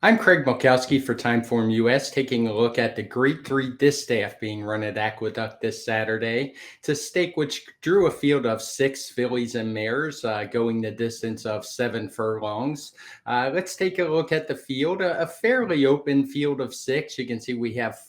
I'm Craig Milkowski for Timeform US, taking a look at the Grade 3 Distaff being run at Aqueduct this Saturday. It's a stake which drew a field of 6 fillies and mares, going the distance of 7 furlongs. Let's take a look at the field. A fairly open field of 6. You can see we have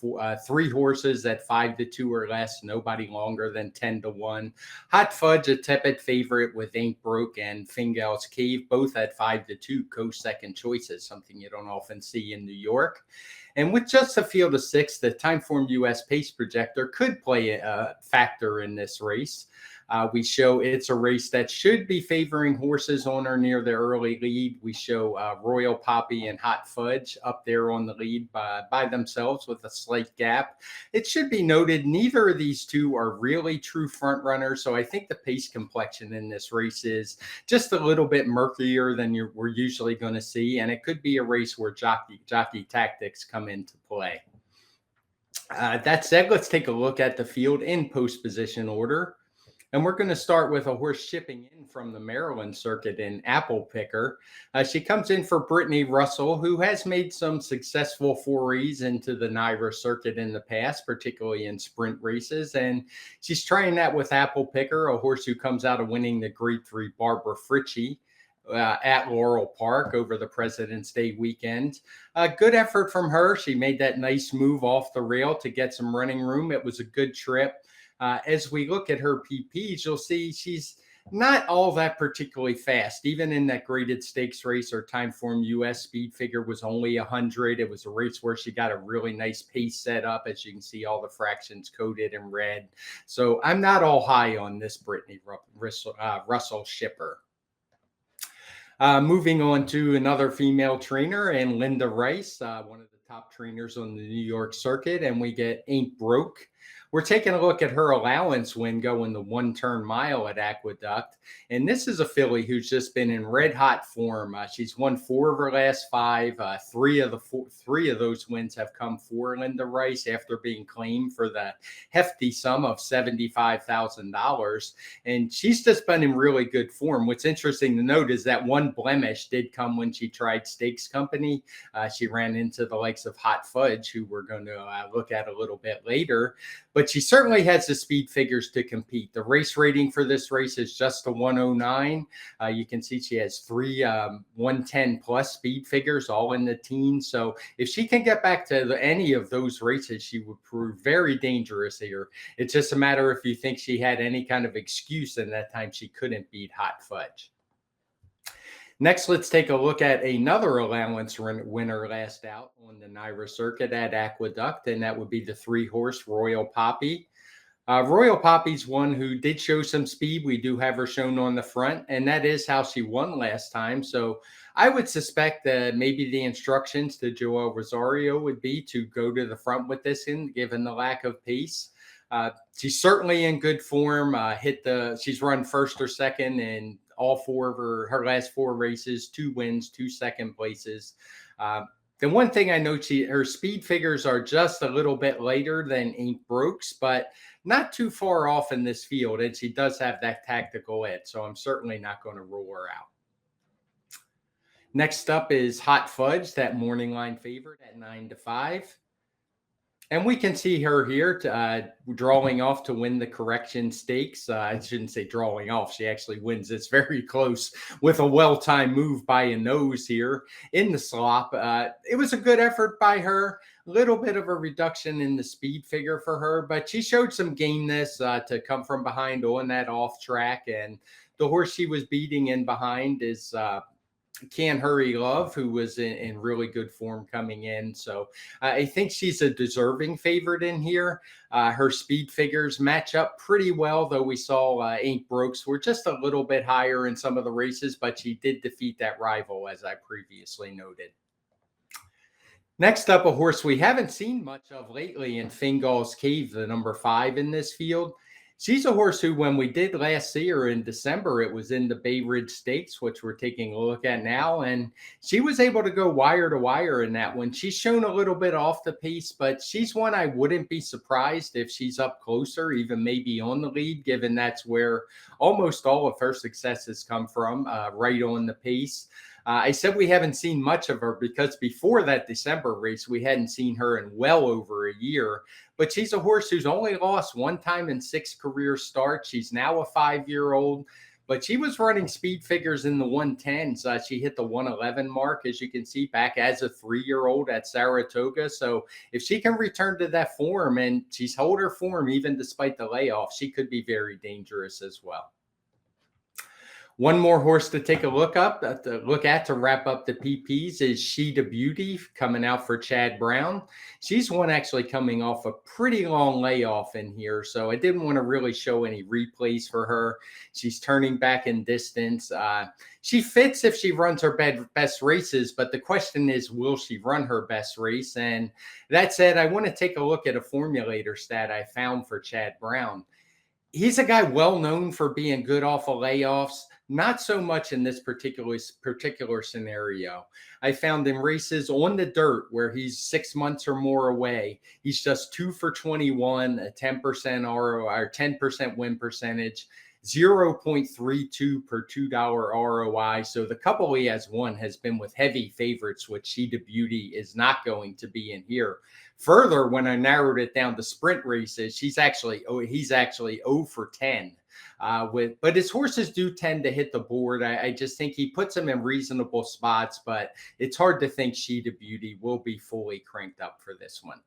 3 horses at 5-2 or less, nobody longer than 10-1. Hot Fudge, a tepid favorite with Ain't Broke and Fingals Cave, both at 5-2, co-second choices, something you don't often see in New York. And with just a field of 6, the Timeform US pace projector could play a factor in this race. We show it's a race that should be favoring horses on or near the early lead. We show Royal Poppy and Hot Fudge up there on the lead by themselves with a slight gap. It should be noted neither of these two are really true front runners, so I think the pace complexion in this race is just a little bit murkier than we're usually going to see, and it could be a race where jockey tactics come into play. That said, let's take a look at the field in post position order. And we're going to start with a horse shipping in from the Maryland circuit in Apple Picker. She comes in for Brittany Russell, who has made some successful forays into the NYRA circuit in the past, particularly in sprint races. And she's trying that with Apple Picker, a horse who comes out of winning the Grade 3 Barbara Fritchie at Laurel Park over the President's Day weekend. Good effort from her. She made that nice move off the rail to get some running room. It was a good trip. As we look at her PPs, you'll see she's not all that particularly fast. Even in that graded stakes race, her Timeform US speed figure was only 100. It was a race where she got a really nice pace set up. As you can see, all the fractions coded in red. So I'm not all high on this Brittany Russell shipper. Moving on to another female trainer, and Linda Rice, one of the top trainers on the New York circuit, and we get Ain't Broke. We're taking a look at her allowance win going the 1-turn mile at Aqueduct. And this is a filly who's just been in red hot form. She's won 4 of her last 5. Three of those wins have come for Linda Rice after being claimed for the hefty sum of $75,000. And she's just been in really good form. What's interesting to note is that one blemish did come when she tried Stakes Company. She ran into the likes of Hot Fudge, who we're going to look at a little bit later. But she certainly has the speed figures to compete. The race rating for this race is just a 109. You can see she has 3 110 plus speed figures, all in the teens. So if she can get back to any of those races, she would prove very dangerous here. It's just a matter if you think she had any kind of excuse in that time she couldn't beat Hot Fudge. Next, let's take a look at another allowance winner last out on the NYRA circuit at Aqueduct, and that would be the 3-horse Royal Poppy. Royal Poppy's one who did show some speed. We do have her shown on the front, and that is how she won last time. So I would suspect that maybe the instructions to Joel Rosario would be to go to the front with this in, given the lack of pace. She's certainly in good form. She's run first or second in all 4 of her last 4 races, 2 wins, 2 second places. The one thing I know, her speed figures are just a little bit later than Ain't Broke's, but not too far off in this field. And she does have that tactical edge, so I'm certainly not going to rule her out. Next up is Hot Fudge, that morning line favorite at 9-5. And we can see her here drawing off to win the Correction Stakes. I shouldn't say drawing off. She actually wins this very close with a well-timed move by a nose here in the slop. It was a good effort by her. A little bit of a reduction in the speed figure for her, but she showed some gameness to come from behind on that off track. And the horse she was beating in behind is Can't Hurry Love, who was in really good form coming in. So I think she's a deserving favorite in here. Her speed figures match up pretty well, though we saw Ain't Broke's were just a little bit higher in some of the races, but she did defeat that rival, as I previously noted. Next up, a horse we haven't seen much of lately in Fingals Cave, the number 5 in this field. She's a horse who, when we did last see her in December, it was in the Bay Ridge Stakes, which we're taking a look at now. And she was able to go wire to wire in that one. She's shown a little bit off the pace, but she's one I wouldn't be surprised if she's up closer, even maybe on the lead, given that's where almost all of her successes come from, right on the pace. I said we haven't seen much of her because before that December race, we hadn't seen her in well over a year. But she's a horse who's only lost one time in 6 career starts. She's now a 5-year-old, but she was running speed figures in the 110s. She hit the 111 mark, as you can see, back as a 3-year-old at Saratoga. So if she can return to that form, and she's held her form even despite the layoff, she could be very dangerous as well. One more horse to take a look at to wrap up the PPs is She the Beauty, coming out for Chad Brown. She's one actually coming off a pretty long layoff in here, so I didn't want to really show any replays for her. She's turning back in distance. She fits if she runs her best races, but the question is, will she run her best race? And that said, I want to take a look at a formulator stat I found for Chad Brown. He's a guy well known for being good off of layoffs. Not so much in this particular scenario. I found in races on the dirt where he's 6 months or more away, he's just 2 for 21, a 10% ROI or 10% win percentage, 0.32 per $2 ROI. So the couple he has won has been with heavy favorites, which She the Beauty is not going to be in here. Further, when I narrowed it down to sprint races, he's actually 0 for 10. But his horses do tend to hit the board. I just think he puts them in reasonable spots, but it's hard to think She the Beauty will be fully cranked up for this one.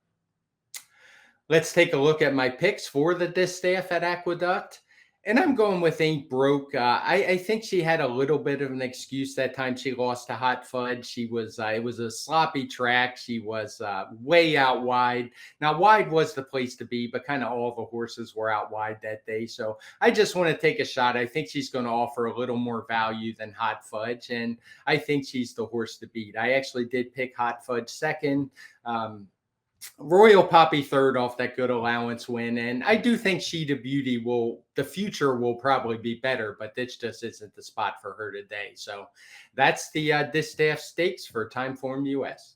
Let's take a look at my picks for the Distaff at Aqueduct. And I'm going with Ain't Broke. I think she had a little bit of an excuse that time she lost to Hot Fudge. She was it was a sloppy track. She was way out wide. Now, wide was the place to be, but kind of all the horses were out wide that day. So I just want to take a shot. I think she's going to offer a little more value than Hot Fudge, and I think she's the horse to beat. I actually did pick Hot Fudge second. Royal Poppy third off that good allowance win. And I do think She the Beauty the future will probably be better, but this just isn't the spot for her today. So that's the Distaff Stakes for Timeform US.